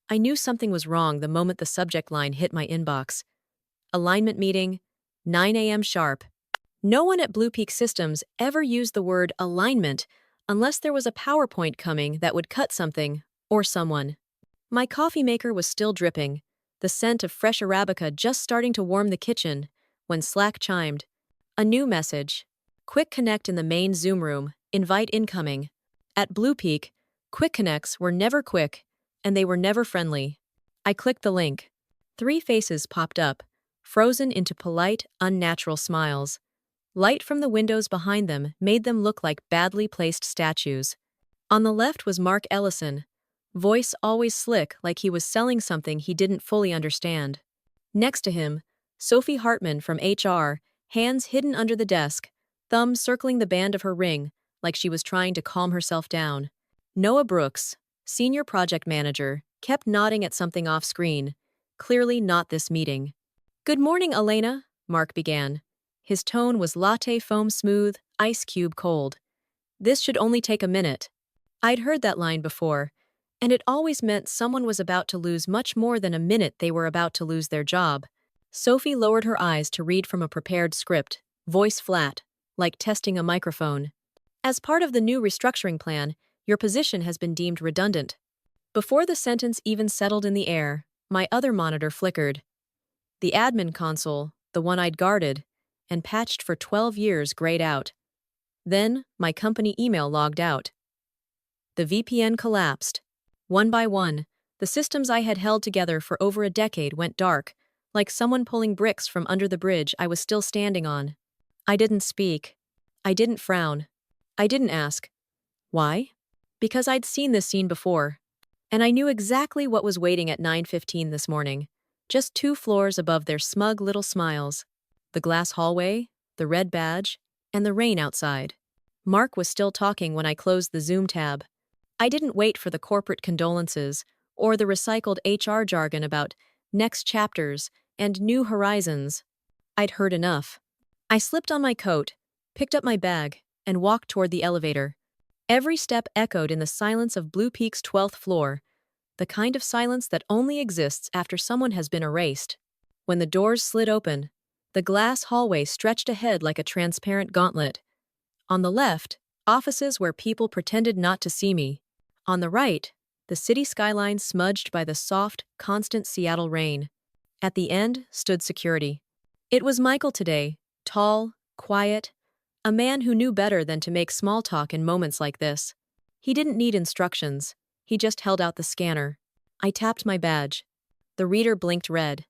I knew something was wrong the moment the subject line hit my inbox. Alignment meeting, 9 a.m. sharp. No one at Blue Peak Systems ever used the word alignment unless there was a PowerPoint coming that would cut something or someone. My coffee maker was still dripping, the scent of fresh Arabica just starting to warm the kitchen, when Slack chimed. A new message. Quick connect in the main Zoom room, invite incoming. At Blue Peak, quick connects were never quick, and they were never friendly. I clicked the link. 3 faces popped up, frozen into polite, unnatural smiles. Light from the windows behind them made them look like badly placed statues. On the left was Mark Ellison, voice always slick like he was selling something he didn't fully understand. Next to him, Sophie Hartman from HR, hands hidden under the desk, thumbs circling the band of her ring like she was trying to calm herself down. Noah Brooks, senior project manager, kept nodding at something off screen, clearly not this meeting. "Good morning, Elena," Mark began. His tone was latte foam smooth, ice cube cold. "This should only take a minute." I'd heard that line before, and it always meant someone was about to lose much more than a minute they were about to lose their job. Sophie lowered her eyes to read from a prepared script, voice flat, like testing a microphone. "As part of the new restructuring plan, your position has been deemed redundant." Before the sentence even settled in the air, my other monitor flickered. The admin console, the one I'd guarded and patched for 12 years, grayed out. Then, my company email logged out. The VPN collapsed. One by one, the systems I had held together for over a decade went dark, like someone pulling bricks from under the bridge I was still standing on. I didn't speak. I didn't frown. I didn't ask. Why? Because I'd seen this scene before. And I knew exactly what was waiting at 9:15 this morning, just 2 floors above their smug little smiles. The glass hallway, the red badge, and the rain outside. Mark was still talking when I closed the Zoom tab. I didn't wait for the corporate condolences or the recycled HR jargon about next chapters and new horizons. I'd heard enough. I slipped on my coat, picked up my bag, and walked toward the elevator. Every step echoed in the silence of Blue Peak's 12th floor, the kind of silence that only exists after someone has been erased. When the doors slid open, the glass hallway stretched ahead like a transparent gauntlet. On the left, offices where people pretended not to see me. On the right, the city skyline smudged by the soft, constant Seattle rain. At the end stood security. It was Michael today, tall, quiet, a man who knew better than to make small talk in moments like this. He didn't need instructions. He just held out the scanner. I tapped my badge. The reader blinked red.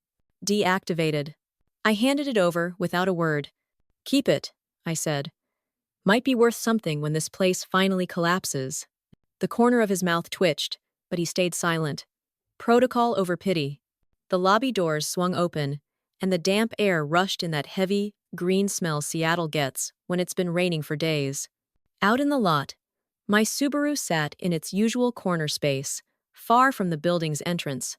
Deactivated. I handed it over without a word. "Keep it," I said. "Might be worth something when this place finally collapses." The corner of his mouth twitched, but he stayed silent. Protocol over pity. The lobby doors swung open, and the damp air rushed in that heavy, green smell Seattle gets when it's been raining for days. Out in the lot, my Subaru sat in its usual corner space, far from the building's entrance.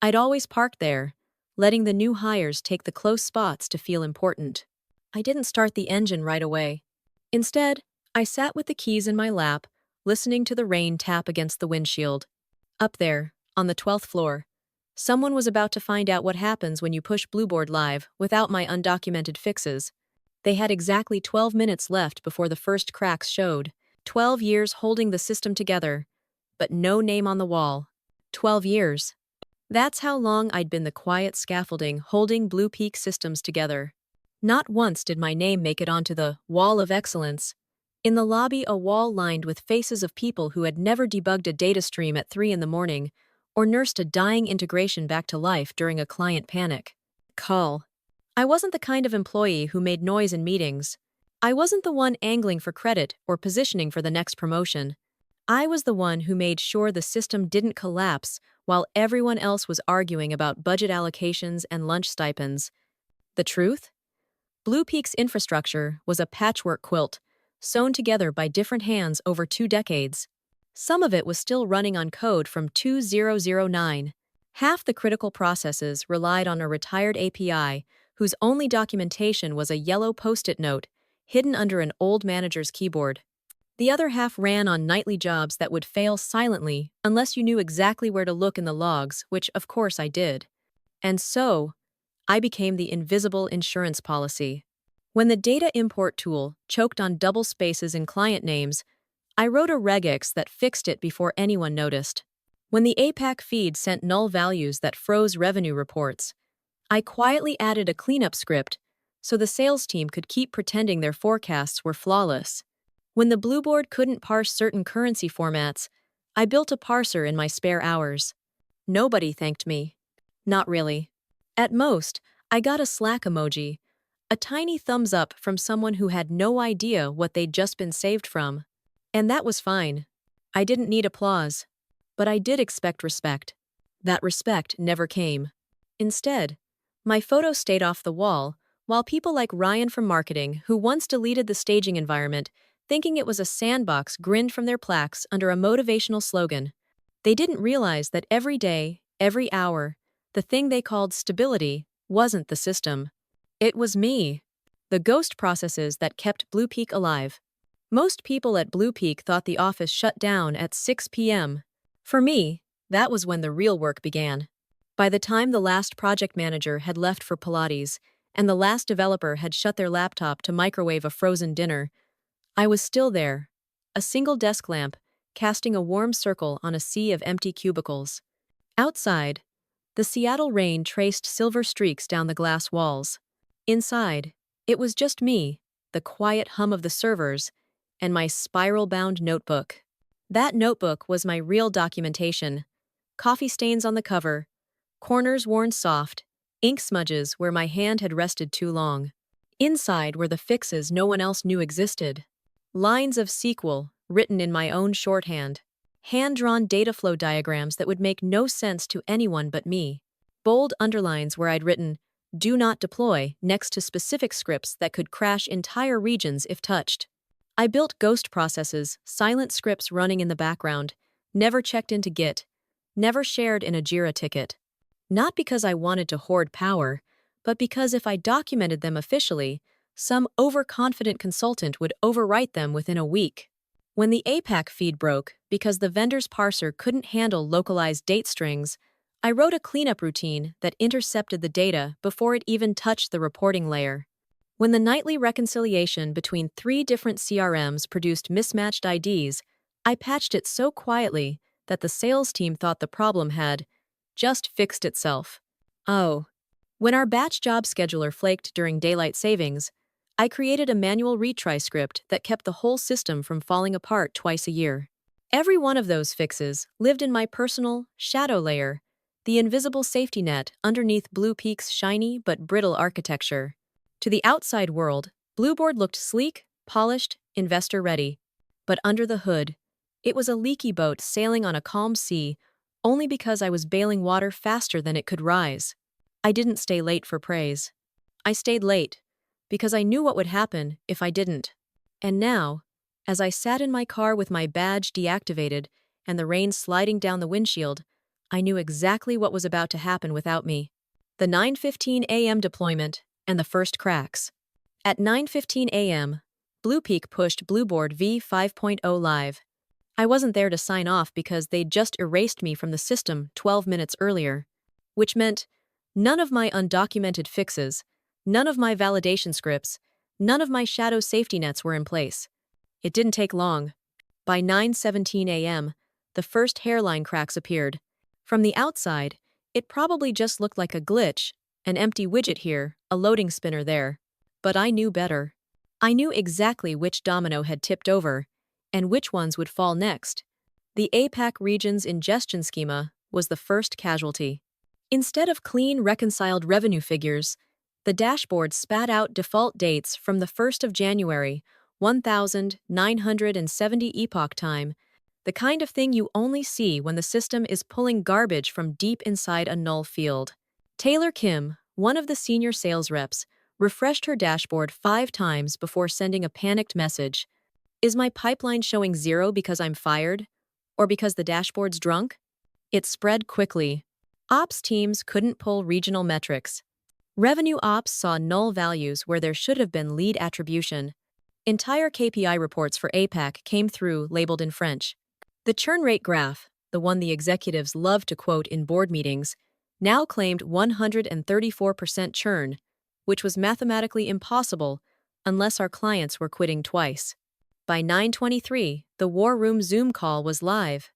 I'd always parked there, letting the new hires take the close spots to feel important. I didn't start the engine right away. Instead, I sat with the keys in my lap, listening to the rain tap against the windshield. Up there, on the 12th floor, someone was about to find out what happens when you push Blueboard live without my undocumented fixes. They had exactly 12 minutes left before the first cracks showed. 12 years holding the system together, but no name on the wall. 12 years. That's how long I'd been the quiet scaffolding holding Blue Peak Systems together. Not once did my name make it onto the Wall of Excellence. In the lobby, a wall lined with faces of people who had never debugged a data stream at 3 in the morning or nursed a dying integration back to life during a client panic call. I wasn't the kind of employee who made noise in meetings. I wasn't the one angling for credit or positioning for the next promotion. I was the one who made sure the system didn't collapse while everyone else was arguing about budget allocations and lunch stipends. The truth? Blue Peak's infrastructure was a patchwork quilt, sewn together by different hands over 2 decades. Some of it was still running on code from 2009. Half the critical processes relied on a retired API whose only documentation was a yellow Post-it note hidden under an old manager's keyboard. The other half ran on nightly jobs that would fail silently unless you knew exactly where to look in the logs, which of course I did. And so, I became the invisible insurance policy. When the data import tool choked on double spaces in client names, I wrote a regex that fixed it before anyone noticed. When the APAC feed sent null values that froze revenue reports, I quietly added a cleanup script so the sales team could keep pretending their forecasts were flawless. When the Blueboard couldn't parse certain currency formats, I built a parser in my spare hours. Nobody thanked me. Not really. At most, I got a Slack emoji, a tiny thumbs up from someone who had no idea what they'd just been saved from. And that was fine. I didn't need applause. But I did expect respect. That respect never came. Instead, my photo stayed off the wall, while people like Ryan from marketing, who once deleted the staging environment, thinking it was a sandbox, grinned from their plaques under a motivational slogan. They didn't realize that every day, every hour, the thing they called stability wasn't the system. It was me. The ghost processes that kept Blue Peak alive. Most people at Blue Peak thought the office shut down at 6 p.m. For me, that was when the real work began. By the time the last project manager had left for Pilates and the last developer had shut their laptop to microwave a frozen dinner, I was still there, a single desk lamp casting a warm circle on a sea of empty cubicles. Outside, the Seattle rain traced silver streaks down the glass walls. Inside, it was just me, the quiet hum of the servers, and my spiral-bound notebook. That notebook was my real documentation. Coffee stains on the cover, corners worn soft, ink smudges where my hand had rested too long. Inside were the fixes no one else knew existed. Lines of SQL written in my own shorthand. Hand-drawn data flow diagrams that would make no sense to anyone but me. Bold underlines where I'd written, "Do not deploy," next to specific scripts that could crash entire regions if touched. I built ghost processes, silent scripts running in the background, never checked into Git, never shared in a Jira ticket. Not because I wanted to hoard power, but because if I documented them officially, some overconfident consultant would overwrite them within a week. When the APAC feed broke, because the vendor's parser couldn't handle localized date strings, I wrote a cleanup routine that intercepted the data before it even touched the reporting layer. When the nightly reconciliation between 3 different CRMs produced mismatched IDs, I patched it so quietly that the sales team thought the problem had just fixed itself. Oh. When our batch job scheduler flaked during daylight savings, I created a manual retry script that kept the whole system from falling apart twice a year. Every one of those fixes lived in my personal shadow layer, the invisible safety net underneath Blue Peak's shiny but brittle architecture. To the outside world, Blueboard looked sleek, polished, investor-ready. But under the hood, it was a leaky boat sailing on a calm sea only because I was bailing water faster than it could rise. I didn't stay late for praise. I stayed late because I knew what would happen if I didn't. And now, as I sat in my car with my badge deactivated and the rain sliding down the windshield, I knew exactly what was about to happen without me. The 9:15 a.m. deployment and the first cracks. At 9:15 a.m., Blue Peak pushed Blueboard v 5.0 live. I wasn't there to sign off because they'd just erased me from the system 12 minutes earlier, which meant none of my undocumented fixes, none of my validation scripts, none of my shadow safety nets were in place. It didn't take long. By 9:17 a.m., the first hairline cracks appeared. From the outside, it probably just looked like a glitch, an empty widget here, a loading spinner there. But I knew better. I knew exactly which domino had tipped over, and which ones would fall next. The APAC region's ingestion schema was the first casualty. Instead of clean, reconciled revenue figures, the dashboard spat out default dates from the 1st of January, 1970 epoch time, the kind of thing you only see when the system is pulling garbage from deep inside a null field. Taylor Kim, one of the senior sales reps, refreshed her dashboard 5 times before sending a panicked message. Is my pipeline showing 0 because I'm fired? Or because the dashboard's drunk? It spread quickly. Ops teams couldn't pull regional metrics. Revenue ops saw null values where there should have been lead attribution. Entire KPI reports for APAC came through labeled in French. The churn rate graph, the one the executives love to quote in board meetings, now claimed 134% churn, which was mathematically impossible unless our clients were quitting twice. By 9:23, the War Room Zoom call was live.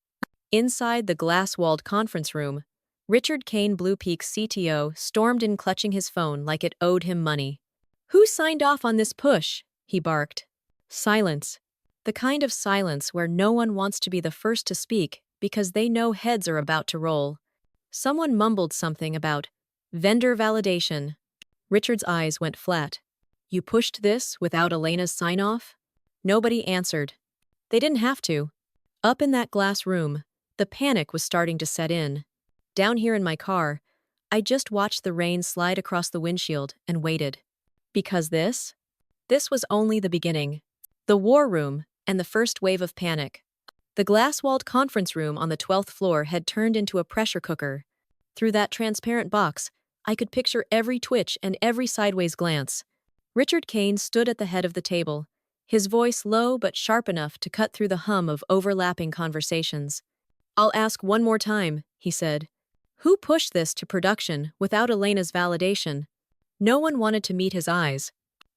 Inside the glass-walled conference room, Richard Kane, Blue Peak's CTO, stormed in clutching his phone like it owed him money. "Who signed off on this push?" he barked. Silence. The kind of silence where no one wants to be the first to speak because they know heads are about to roll. Someone mumbled something about vendor validation. Richard's eyes went flat. "You pushed this without Elena's sign-off?" Nobody answered. They didn't have to. Up in that glass room, the panic was starting to set in. Down here in my car, I just watched the rain slide across the windshield and waited. Because this was only the beginning. The war room and the first wave of panic. The glass-walled conference room on the 12th floor had turned into a pressure cooker. Through that transparent box, I could picture every twitch and every sideways glance. Richard Kane stood at the head of the table, his voice low but sharp enough to cut through the hum of overlapping conversations. "I'll ask one more time," he said. "Who pushed this to production without Elena's validation?" No one wanted to meet his eyes.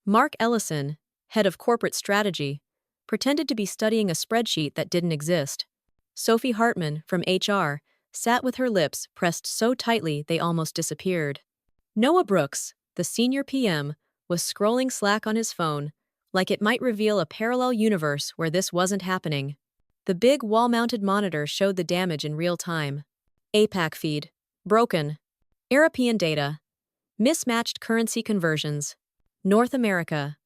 Mark Ellison, head of corporate strategy, pretended to be studying a spreadsheet that didn't exist. Sophie Hartman, from HR, sat with her lips pressed so tightly they almost disappeared. Noah Brooks, the senior PM, was scrolling Slack on his phone, like it might reveal a parallel universe where this wasn't happening. The big wall-mounted monitor showed the damage in real time. APAC feed. Broken. European data. Mismatched currency conversions. North America.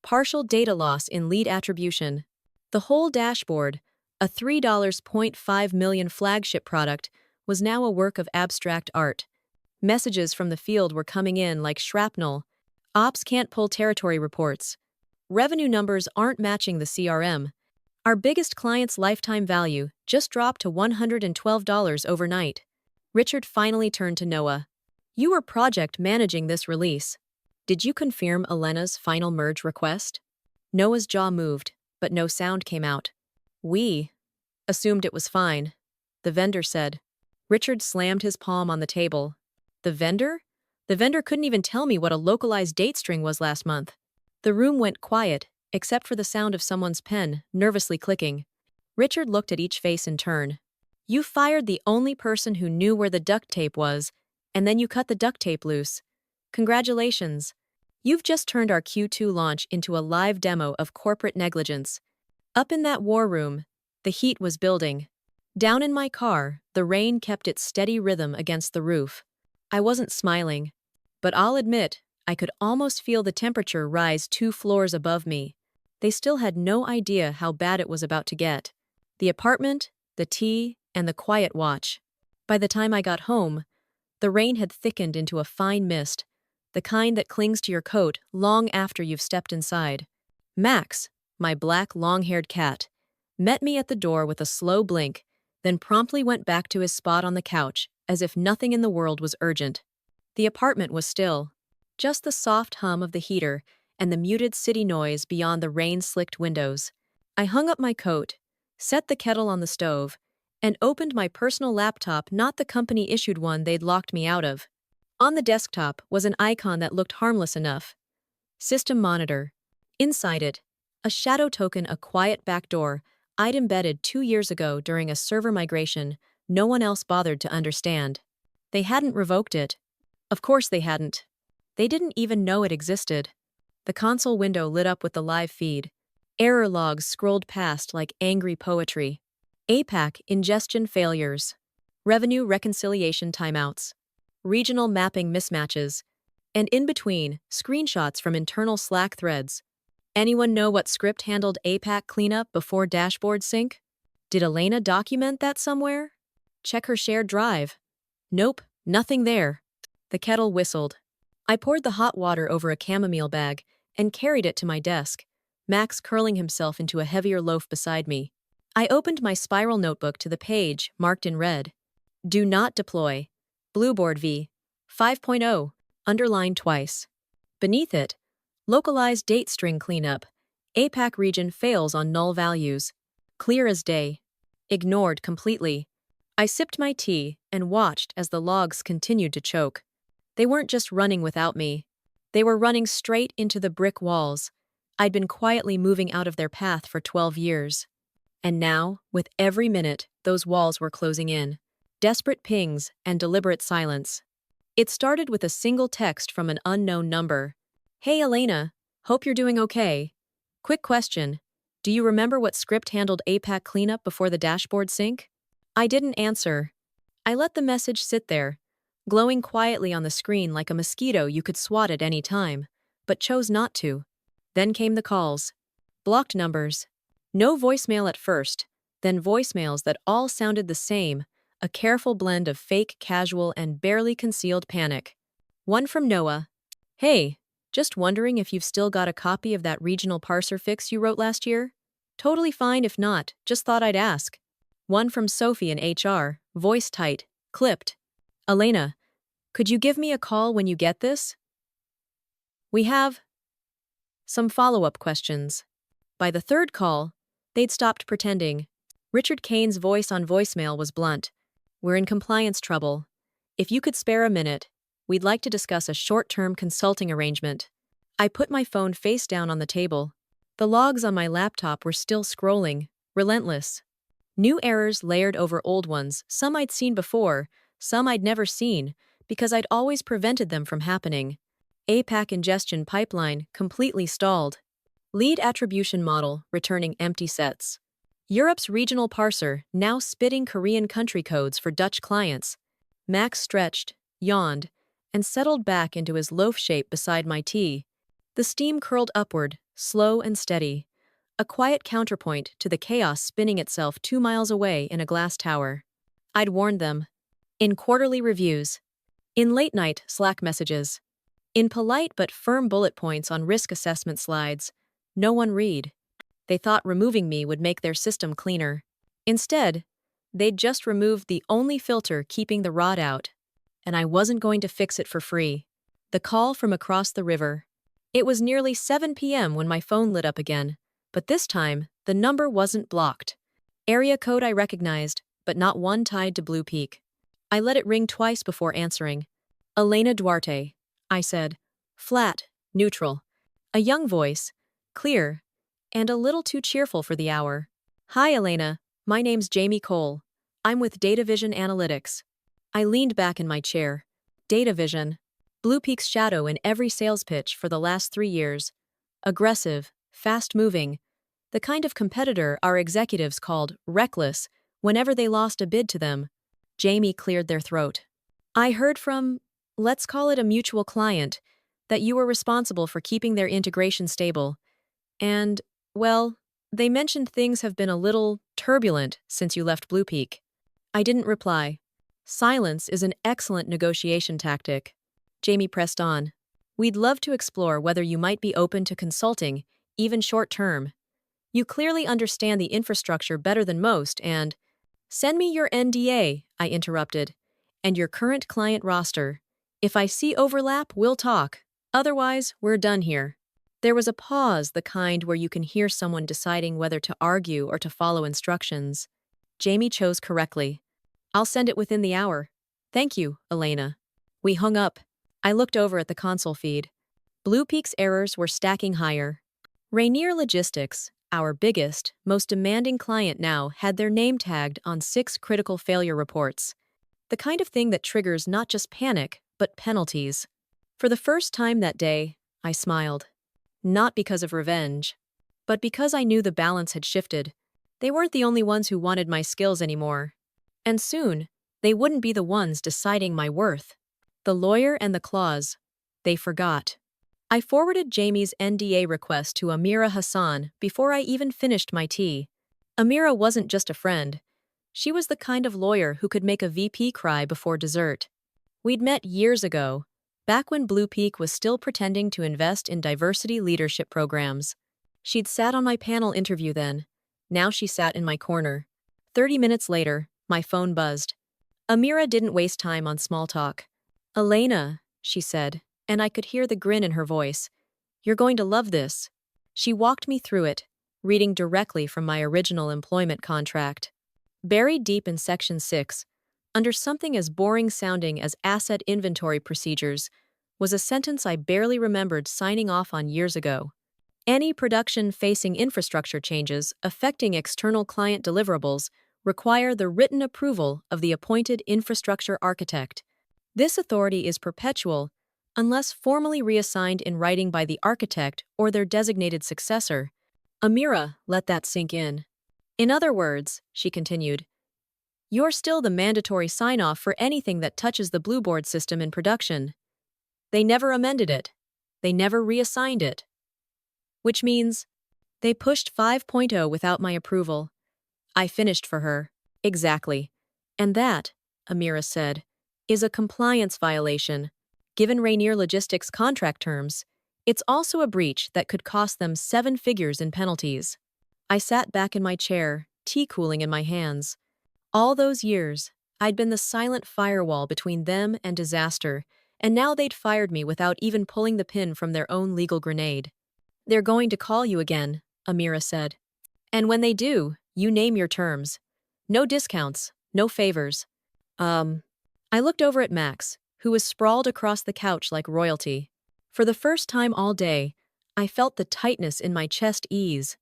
Partial data loss in lead attribution. The whole dashboard, a $3.5 million flagship product, was now a work of abstract art. Messages from the field were coming in like shrapnel. Ops can't pull territory reports. Revenue numbers aren't matching the CRM. Our biggest client's lifetime value just dropped to $112 overnight. Richard finally turned to Noah. "You were project managing this release. Did you confirm Elena's final merge request?" Noah's jaw moved, but no sound came out. "We assumed it was fine," the vendor said. Richard slammed his palm on the table. "The vendor? The vendor couldn't even tell me what a localized date string was last month." The room went quiet, except for the sound of someone's pen nervously clicking. Richard looked at each face in turn. "You fired the only person who knew where the duct tape was, and then you cut the duct tape loose. Congratulations. You've just turned our Q2 launch into a live demo of corporate negligence." Up in that war room, the heat was building. Down in my car, the rain kept its steady rhythm against the roof. I wasn't smiling, but I'll admit, I could almost feel the temperature rise 2 floors above me. They still had no idea how bad it was about to get. The apartment, the tea, and the quiet watch. By the time I got home, the rain had thickened into a fine mist, the kind that clings to your coat long after you've stepped inside. Max, my black long-haired cat, met me at the door with a slow blink, then promptly went back to his spot on the couch as if nothing in the world was urgent. The apartment was still. Just the soft hum of the heater and the muted city noise beyond the rain-slicked windows. I hung up my coat, set the kettle on the stove, and opened my personal laptop, not the company-issued one they'd locked me out of. On the desktop was an icon that looked harmless enough. System monitor. Inside it, a shadow token, a quiet backdoor I'd embedded 2 years ago during a server migration no one else bothered to understand. They hadn't revoked it. Of course they hadn't. They didn't even know it existed. The console window lit up with the live feed. Error logs scrolled past like angry poetry. APAC ingestion failures. Revenue reconciliation timeouts. Regional mapping mismatches. And in between, screenshots from internal Slack threads. Anyone know what script handled APAC cleanup before dashboard sync? Did Elena document that somewhere? Check her shared drive. Nope, nothing there. The kettle whistled. I poured the hot water over a chamomile bag and carried it to my desk, Max curling himself into a heavier loaf beside me. I opened my spiral notebook to the page marked in red. Do not deploy. Blueboard v. 5.0, underlined twice. Beneath it, localized date string cleanup, APAC region fails on null values. Clear as day. Ignored completely. I sipped my tea and watched as the logs continued to choke. They weren't just running without me. They were running straight into the brick walls. I'd been quietly moving out of their path for 12 years. And now, with every minute, those walls were closing in. Desperate pings and deliberate silence. It started with a single text from an unknown number. "Hey Elena, hope you're doing okay. Quick question. Do you remember what script handled APAC cleanup before the dashboard sync?" I didn't answer. I let the message sit there, glowing quietly on the screen like a mosquito you could swat at any time, but chose not to. Then came the calls. Blocked numbers. No voicemail at first, then voicemails that all sounded the same, a careful blend of fake, casual, and barely concealed panic. One from Noah. "Hey, just wondering if you've still got a copy of that regional parser fix you wrote last year? Totally fine if not, just thought I'd ask." One from Sophie in HR, voice tight, clipped. "Elena, could you give me a call when you get this? We have some follow-up questions." By the third call, they'd stopped pretending. Richard Kane's voice on voicemail was blunt. "We're in compliance trouble. If you could spare a minute, we'd like to discuss a short-term consulting arrangement." I put my phone face down on the table. The logs on my laptop were still scrolling, relentless. New errors layered over old ones, some I'd seen before, some I'd never seen, because I'd always prevented them from happening. APAC ingestion pipeline completely stalled. Lead attribution model returning empty sets. Europe's regional parser now spitting Korean country codes for Dutch clients. Max stretched, yawned, and settled back into his loaf shape beside my tea. The steam curled upward, slow and steady. A quiet counterpoint to the chaos spinning itself 2 miles away in a glass tower. I'd warned them. In quarterly reviews. In late-night Slack messages. In polite but firm bullet points on risk assessment slides. No one read. They thought removing me would make their system cleaner. Instead, they'd just removed the only filter keeping the rot out. And I wasn't going to fix it for free. The call from across the river. It was nearly 7 p.m. when my phone lit up again. But this time, the number wasn't blocked. Area code I recognized, but not one tied to Blue Peak. I let it ring twice before answering. "Elena Duarte," I said. Flat, neutral. A young voice, clear, and a little too cheerful for the hour. "Hi Elena, my name's Jamie Cole. I'm with Data Vision Analytics." I leaned back in my chair. Data Vision. Blue Peak's shadow in every sales pitch for the last 3 years. Aggressive, fast-moving, the kind of competitor our executives called reckless whenever they lost a bid to them. Jamie cleared their throat. "I heard from, let's call it a mutual client, that you were responsible for keeping their integration stable. And, well, they mentioned things have been a little turbulent since you left Blue Peak." I didn't reply. Silence is an excellent negotiation tactic. Jamie pressed on. "We'd love to explore whether you might be open to consulting, even short-term. You clearly understand the infrastructure better than most and—" "Send me your NDA," I interrupted, "and your current client roster. If I see overlap, we'll talk. Otherwise, we're done here." There was a pause, the kind where you can hear someone deciding whether to argue or to follow instructions. Jamie chose correctly. "I'll send it within the hour. Thank you, Elena." We hung up. I looked over at the console feed. Blue Peak's errors were stacking higher. Rainier Logistics, our biggest, most demanding client now, had their name tagged on 6 critical failure reports. The kind of thing that triggers not just panic, but penalties. For the first time that day, I smiled. Not because of revenge, but because I knew the balance had shifted. They weren't the only ones who wanted my skills anymore. And soon, they wouldn't be the ones deciding my worth. The lawyer and the clause. They forgot. I forwarded Jamie's NDA request to Amira Hassan before I even finished my tea. Amira wasn't just a friend. She was the kind of lawyer who could make a VP cry before dessert. We'd met years ago, back when Blue Peak was still pretending to invest in diversity leadership programs. She'd sat on my panel interview then. Now she sat in my corner. 30 minutes later, my phone buzzed. Amira didn't waste time on small talk. "Elena," she said, and I could hear the grin in her voice. "You're going to love this." She walked me through it, reading directly from my original employment contract. Buried deep in Section 6, under something as boring sounding as asset inventory procedures, was a sentence I barely remembered signing off on years ago. Any production-facing infrastructure changes affecting external client deliverables require the written approval of the appointed infrastructure architect. This authority is perpetual unless formally reassigned in writing by the architect or their designated successor. Amira let that sink in. In other words, she continued, you're still the mandatory sign-off for anything that touches the Blueboard system in production. They never amended it. They never reassigned it. Which means they pushed 5.0 without my approval. I finished for her. Exactly. And that, Amira said, is a compliance violation. Given Rainier Logistics' contract terms, it's also a breach that could cost them 7 figures in penalties. I sat back in my chair, tea cooling in my hands. All those years, I'd been the silent firewall between them and disaster, and now they'd fired me without even pulling the pin from their own legal grenade. They're going to call you again, Amira said. And when they do, you name your terms. No discounts, no favors. I looked over at Max, who was sprawled across the couch like royalty. For the first time all day, I felt the tightness in my chest ease.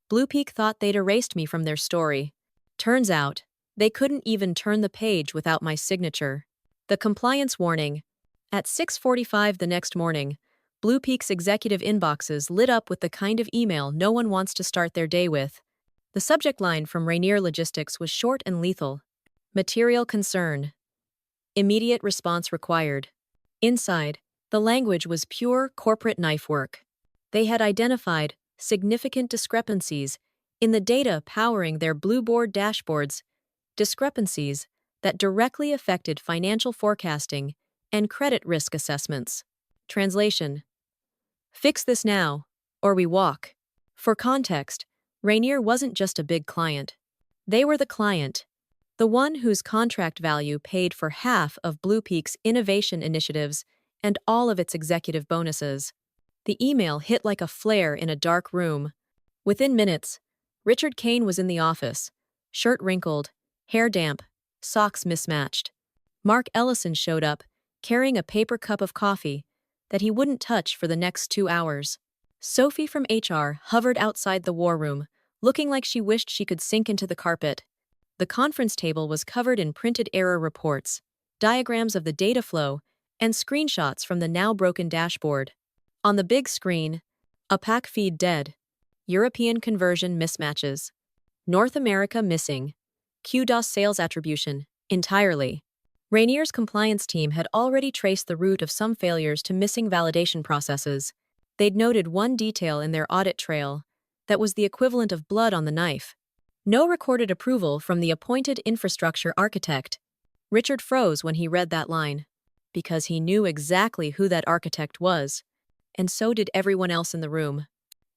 Blue Peak thought they'd erased me from their story. Turns out, they couldn't even turn the page without my signature. The compliance warning. At 6:45 the next morning, Blue Peak's executive inboxes lit up with the kind of email no one wants to start their day with. The subject line from Rainier Logistics was short and lethal. Material concern. Immediate response required. Inside, the language was pure corporate knife work. They had identified significant discrepancies in the data powering their Blueboard dashboards, discrepancies that directly affected financial forecasting and credit risk assessments. Translation. Fix this now, or we walk. For context, Rainier wasn't just a big client. They were the client, the one whose contract value paid for half of Blue Peak's innovation initiatives and all of its executive bonuses. The email hit like a flare in a dark room. Within minutes, Richard Kane was in the office, shirt wrinkled, hair damp, socks mismatched. Mark Ellison showed up, carrying a paper cup of coffee that he wouldn't touch for the next 2 hours. Sophie from HR hovered outside the war room, looking like she wished she could sink into the carpet. The conference table was covered in printed error reports, diagrams of the data flow, and screenshots from the now broken dashboard. On the big screen, a pack feed dead, European conversion mismatches, North America missing, QDOS sales attribution, entirely. Rainier's compliance team had already traced the root of some failures to missing validation processes. They'd noted one detail in their audit trail that was the equivalent of blood on the knife. No recorded approval from the appointed infrastructure architect. Richard froze when he read that line, because he knew exactly who that architect was, and so did everyone else in the room.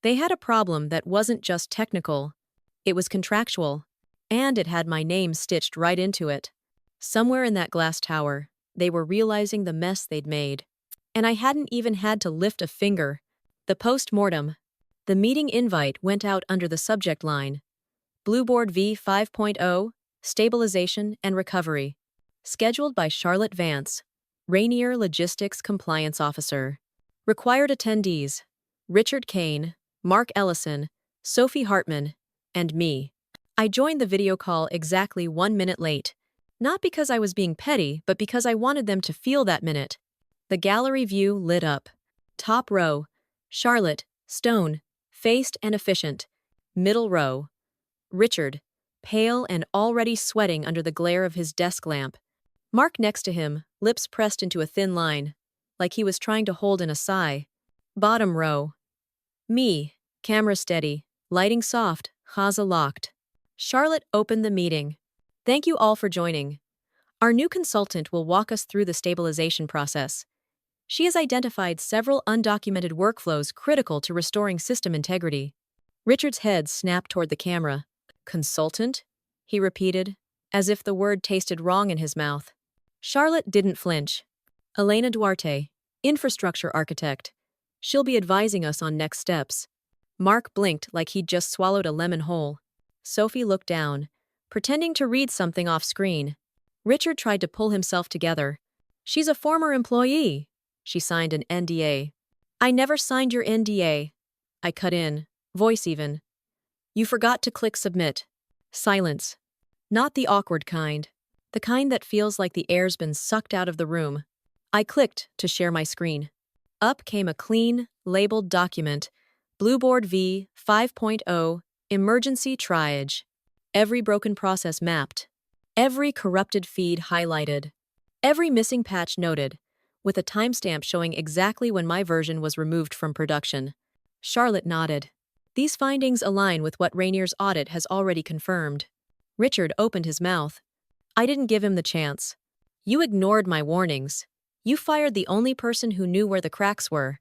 They had a problem that wasn't just technical, it was contractual, and it had my name stitched right into it. Somewhere in that glass tower, they were realizing the mess they'd made. And I hadn't even had to lift a finger. The post-mortem. The meeting invite went out under the subject line. Blueboard V 5.0, Stabilization and Recovery. Scheduled by Charlotte Vance, Rainier Logistics Compliance Officer. Required attendees, Richard Kane, Mark Ellison, Sophie Hartman, and me. I joined the video call exactly 1 minute late. Not because I was being petty, but because I wanted them to feel that minute. The gallery view lit up. Top row, Charlotte, stone, faced and efficient. Middle row, Richard, pale and already sweating under the glare of his desk lamp. Mark next to him, lips pressed into a thin line, like he was trying to hold in a sigh. Bottom row, me, camera steady, lighting soft, Haza locked. Charlotte opened the meeting. Thank you all for joining. Our new consultant will walk us through the stabilization process. She has identified several undocumented workflows critical to restoring system integrity. Richard's head snapped toward the camera. Consultant? He repeated, as if the word tasted wrong in his mouth. Charlotte didn't flinch. Elena Duarte, infrastructure architect. She'll be advising us on next steps. Mark blinked like he'd just swallowed a lemon whole. Sophie looked down, pretending to read something off screen. Richard tried to pull himself together. She's a former employee. She signed an NDA. I never signed your NDA. I cut in, voice even. You forgot to click submit. Silence. Not the awkward kind. The kind that feels like the air's been sucked out of the room. I clicked to share my screen. Up came a clean, labeled document. Blueboard V 5.0, Emergency Triage. Every broken process mapped. Every corrupted feed highlighted. Every missing patch noted, with a timestamp showing exactly when my version was removed from production. Charlotte nodded. These findings align with what Rainier's audit has already confirmed. Richard opened his mouth. I didn't give him the chance. You ignored my warnings. You fired the only person who knew where the cracks were.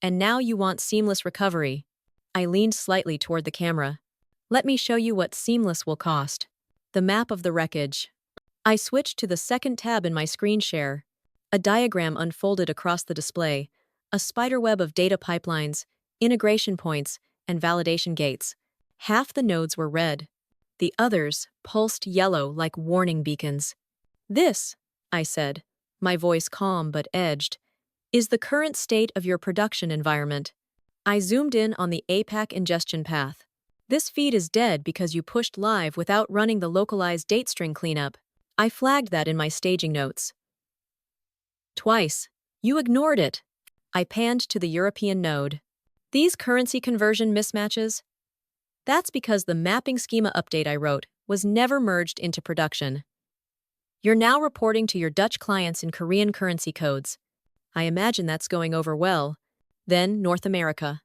And now you want seamless recovery. I leaned slightly toward the camera. Let me show you what seamless will cost. The map of the wreckage. I switched to the second tab in my screen share. A diagram unfolded across the display, a spiderweb of data pipelines, integration points, and validation gates. Half the nodes were red. The others pulsed yellow like warning beacons. This, I said, my voice calm but edged, is the current state of your production environment. I zoomed in on the APAC ingestion path. This feed is dead because you pushed live without running the localized datestring cleanup. I flagged that in my staging notes. Twice. You ignored it. I panned to the European node. These currency conversion mismatches? That's because the mapping schema update I wrote was never merged into production. You're now reporting to your Dutch clients in Korean currency codes. I imagine that's going over well. Then North America.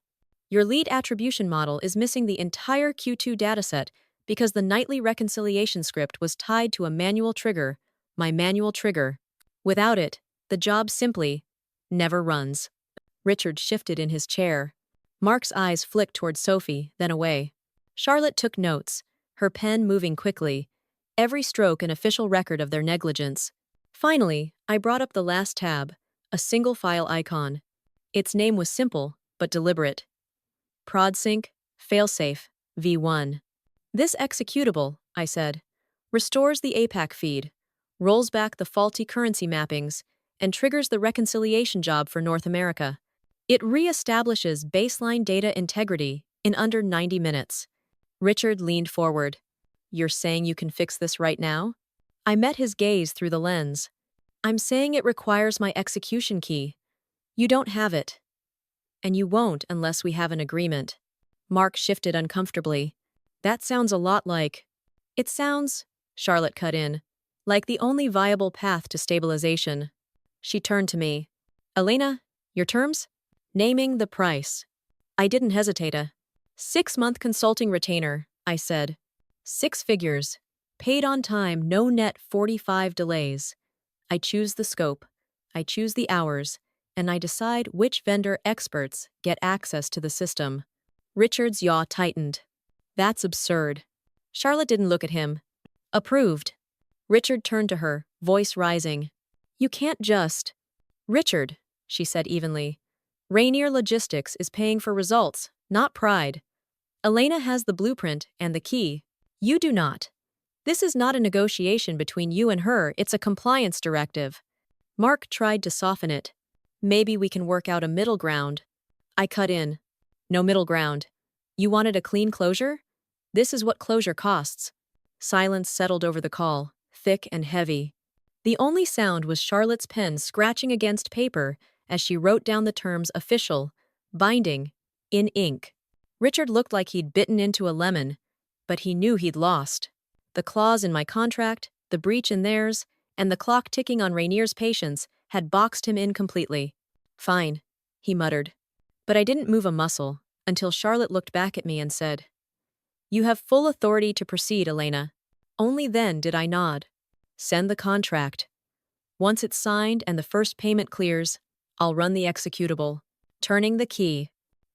Your lead attribution model is missing the entire Q2 dataset because the nightly reconciliation script was tied to a manual trigger, my manual trigger. Without it, the job simply never runs. Richard shifted in his chair. Mark's eyes flicked toward Sophie, then away. Charlotte took notes, her pen moving quickly, every stroke an official record of their negligence. Finally, I brought up the last tab, a single file icon. Its name was simple, but deliberate. ProdSync, Failsafe, V1. This executable, I said, restores the APAC feed, rolls back the faulty currency mappings, and triggers the reconciliation job for North America. It re-establishes baseline data integrity in under 90 minutes. Richard leaned forward. You're saying you can fix this right now? I met his gaze through the lens. I'm saying it requires my execution key. You don't have it. And you won't unless we have an agreement. Mark shifted uncomfortably. That sounds a lot like... It sounds, Charlotte cut in, like the only viable path to stabilization. She turned to me. Elena, your terms? Naming the price. I didn't hesitate. A 6-month consulting retainer, I said. 6 figures. Paid on time, no net 45 delays. I choose the scope. I choose the hours. And I decide which vendor experts get access to the system. Richard's jaw tightened. That's absurd. Charlotte didn't look at him. Approved. Richard turned to her, voice rising. You can't just... Richard, she said evenly. Rainier Logistics is paying for results, not pride. Elena has the blueprint and the key. You do not. This is not a negotiation between you and her, it's a compliance directive. Mark tried to soften it. Maybe we can work out a middle ground. I cut in. No middle ground. You wanted a clean closure? This is what closure costs. Silence settled over the call, thick and heavy. The only sound was Charlotte's pen scratching against paper as she wrote down the terms official, binding, in ink. Richard looked like he'd bitten into a lemon, but he knew he'd lost. The clause in my contract, the breach in theirs, and the clock ticking on Rainier's patience had boxed him in completely. Fine, he muttered. But I didn't move a muscle until Charlotte looked back at me and said, You have full authority to proceed, Elena. Only then did I nod. Send the contract. Once it's signed and the first payment clears, I'll run the executable. Turning the key.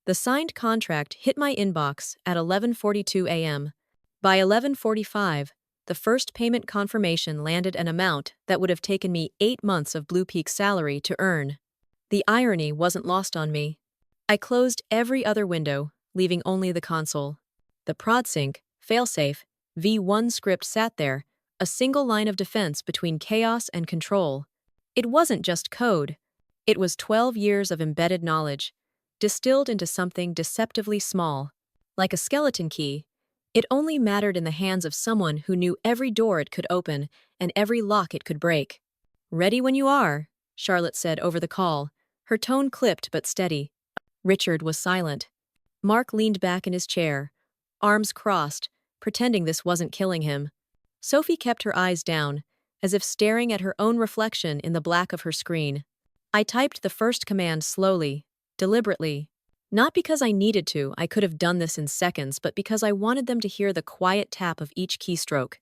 The signed contract hit my inbox at 11:42 a.m. By 11:45, the first payment confirmation landed an amount that would have taken me 8 months of Blue Peak salary to earn. The irony wasn't lost on me. I closed every other window, leaving only the console. The ProdSync, failsafe, V1 script sat there, a single line of defense between chaos and control. It wasn't just code. It was 12 years of embedded knowledge, distilled into something deceptively small. Like a skeleton key, it only mattered in the hands of someone who knew every door it could open and every lock it could break. "Ready when you are," Charlotte said over the call, her tone clipped but steady. Richard was silent. Mark leaned back in his chair, arms crossed, pretending this wasn't killing him. Sophie kept her eyes down, as if staring at her own reflection in the black of her screen. I typed the first command slowly, deliberately. Not because I needed to, I could have done this in seconds, but because I wanted them to hear the quiet tap of each keystroke.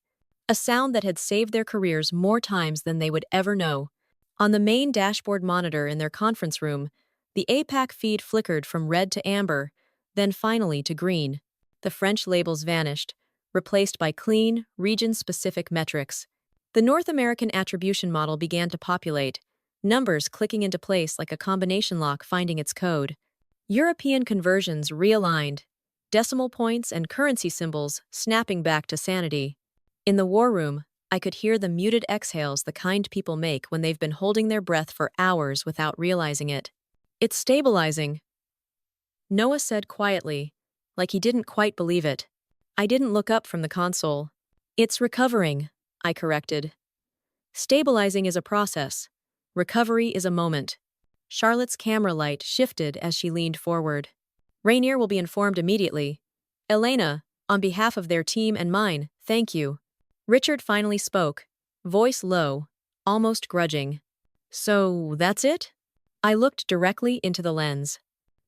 A sound that had saved their careers more times than they would ever know. On the main dashboard monitor in their conference room, the APAC feed flickered from red to amber, then finally to green. The French labels vanished, replaced by clean, region-specific metrics. The North American attribution model began to populate, numbers clicking into place like a combination lock finding its code. European conversions realigned, decimal points and currency symbols snapping back to sanity. In the war room, I could hear the muted exhales the kind people make when they've been holding their breath for hours without realizing it. "It's stabilizing," Noah said quietly, like he didn't quite believe it. I didn't look up from the console. "It's recovering," I corrected. "Stabilizing is a process. Recovery is a moment." Charlotte's camera light shifted as she leaned forward. "Rainier will be informed immediately. Elena, on behalf of their team and mine, thank you." Richard finally spoke, voice low, almost grudging. "So, that's it?" I looked directly into the lens.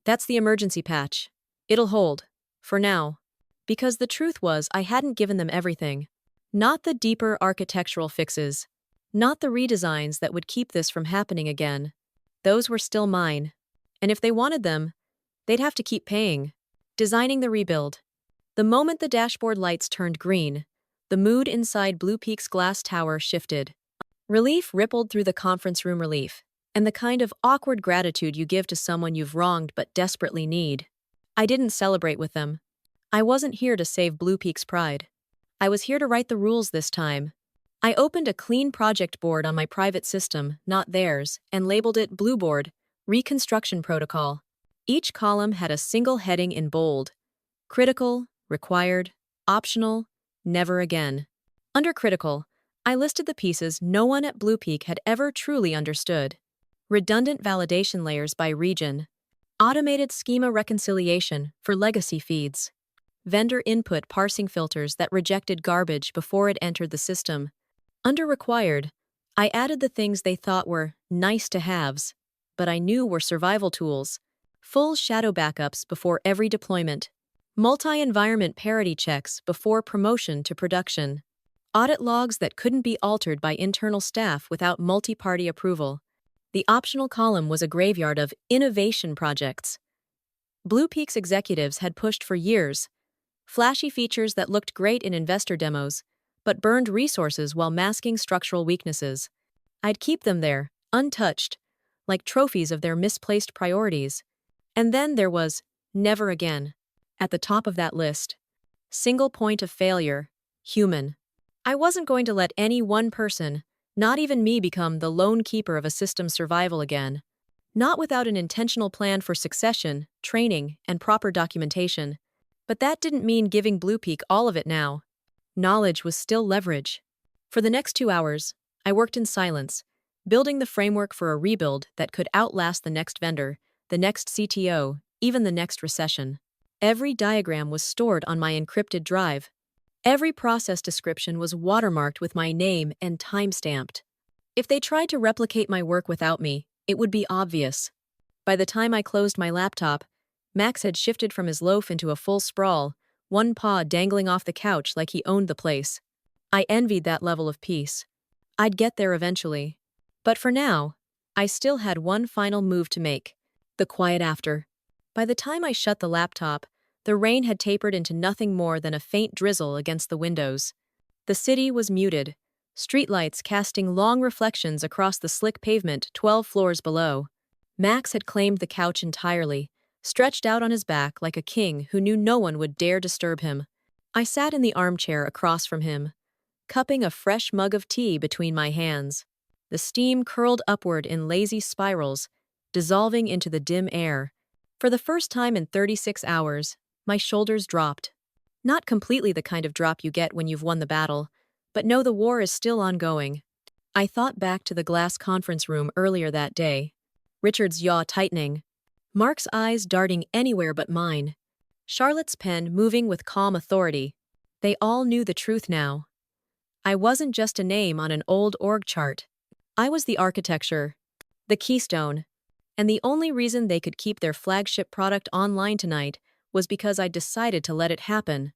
"That's the emergency patch. It'll hold. For now." Because the truth was I hadn't given them everything. Not the deeper architectural fixes. Not the redesigns that would keep this from happening again. Those were still mine. And if they wanted them, they'd have to keep paying. Designing the rebuild. The moment the dashboard lights turned green, the mood inside Blue Peak's glass tower shifted. Relief rippled through the conference room, relief, and the kind of awkward gratitude you give to someone you've wronged but desperately need. I didn't celebrate with them. I wasn't here to save Blue Peak's pride. I was here to write the rules this time. I opened a clean project board on my private system, not theirs, and labeled it Blue Board, Reconstruction Protocol. Each column had a single heading in bold. Critical, required, optional, never again. Under critical, I listed the pieces no one at Blue Peak had ever truly understood. Redundant validation layers by region. Automated schema reconciliation for legacy feeds. Vendor input parsing filters that rejected garbage before it entered the system. Under required, I added the things they thought were nice-to-haves, but I knew were survival tools. Full shadow backups before every deployment. Multi-environment parity checks before promotion to production. Audit logs that couldn't be altered by internal staff without multi-party approval. The optional column was a graveyard of innovation projects. Blue Peak's executives had pushed for years. Flashy features that looked great in investor demos, but burned resources while masking structural weaknesses. I'd keep them there, untouched, like trophies of their misplaced priorities. And then there was never again. At the top of that list. Single point of failure. Human. I wasn't going to let any one person, not even me, become the lone keeper of a system's survival again. Not without an intentional plan for succession, training, and proper documentation. But that didn't mean giving Blue Peak all of it now. Knowledge was still leverage. For the next 2 hours, I worked in silence, building the framework for a rebuild that could outlast the next vendor, the next CTO, even the next recession. Every diagram was stored on my encrypted drive. Every process description was watermarked with my name and time-stamped. If they tried to replicate my work without me, it would be obvious. By the time I closed my laptop, Max had shifted from his loaf into a full sprawl, one paw dangling off the couch like he owned the place. I envied that level of peace. I'd get there eventually. But for now, I still had one final move to make. The quiet after. By the time I shut the laptop, the rain had tapered into nothing more than a faint drizzle against the windows. The city was muted, streetlights casting long reflections across the slick pavement 12 floors below. Max had claimed the couch entirely, stretched out on his back like a king who knew no one would dare disturb him. I sat in the armchair across from him, cupping a fresh mug of tea between my hands. The steam curled upward in lazy spirals, dissolving into the dim air. For the first time in 36 hours, my shoulders dropped. Not completely the kind of drop you get when you've won the battle, but know the war is still ongoing. I thought back to the glass conference room earlier that day, Richard's yaw tightening, Mark's eyes darting anywhere but mine, Charlotte's pen moving with calm authority. They all knew the truth now. I wasn't just a name on an old org chart. I was the architecture, the keystone, and the only reason they could keep their flagship product online tonight was because I decided to let it happen.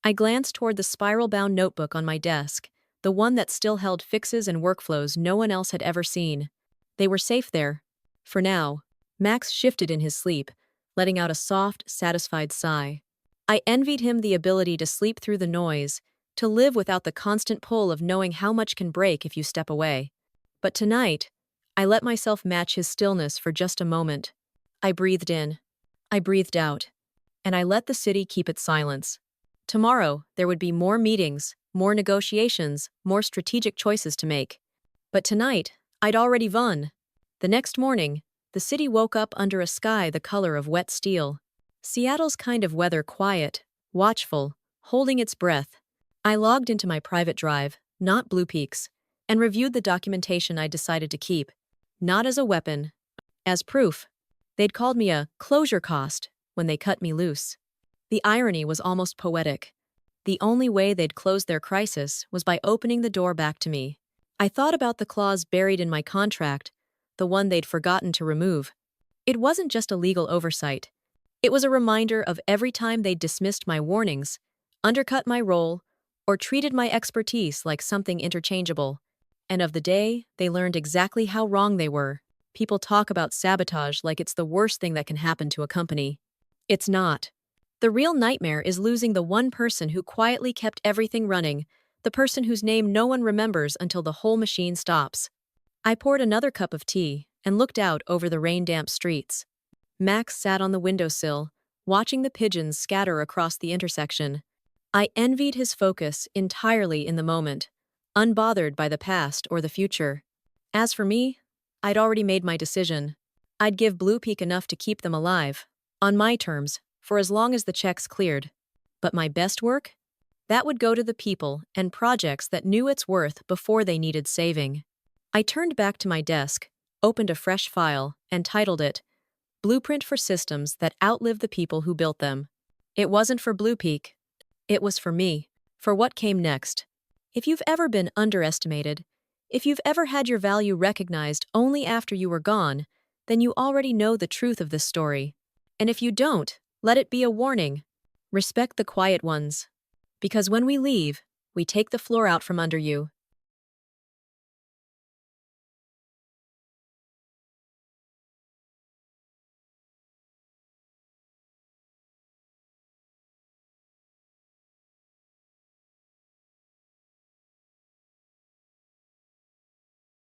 I glanced toward the spiral-bound notebook on my desk, the one that still held fixes and workflows no one else had ever seen. They were safe there. For now. Max shifted in his sleep, letting out a soft, satisfied sigh. I envied him the ability to sleep through the noise, to live without the constant pull of knowing how much can break if you step away. But tonight, I let myself match his stillness for just a moment. I breathed in. I breathed out. And I let the city keep its silence. Tomorrow, there would be more meetings, more negotiations, more strategic choices to make. But tonight, I'd already won. The next morning, the city woke up under a sky the color of wet steel. Seattle's kind of weather quiet, watchful, holding its breath. I logged into my private drive, not Blue Peak's, and reviewed the documentation I decided to keep. Not as a weapon. As proof. They'd called me a closure cost when they cut me loose. The irony was almost poetic. The only way they'd close their crisis was by opening the door back to me. I thought about the clause buried in my contract, the one they'd forgotten to remove. It wasn't just a legal oversight. It was a reminder of every time they'd dismissed my warnings, undercut my role, or treated my expertise like something interchangeable. And of the day, they learned exactly how wrong they were. People talk about sabotage like it's the worst thing that can happen to a company. It's not. The real nightmare is losing the one person who quietly kept everything running, the person whose name no one remembers until the whole machine stops. I poured another cup of tea and looked out over the rain-damp streets. Max sat on the windowsill, watching the pigeons scatter across the intersection. I envied his focus entirely in the moment, unbothered by the past or the future. As for me, I'd already made my decision. I'd give Blue Peak enough to keep them alive, on my terms, for as long as the checks cleared. But my best work? That would go to the people and projects that knew its worth before they needed saving. I turned back to my desk, opened a fresh file, and titled it, Blueprint for Systems That Outlive the People Who Built Them. It wasn't for Blue Peak. It was for me, for what came next. If you've ever been underestimated, if you've ever had your value recognized only after you were gone, then you already know the truth of this story. And if you don't, let it be a warning. Respect the quiet ones. Because when we leave, we take the floor out from under you.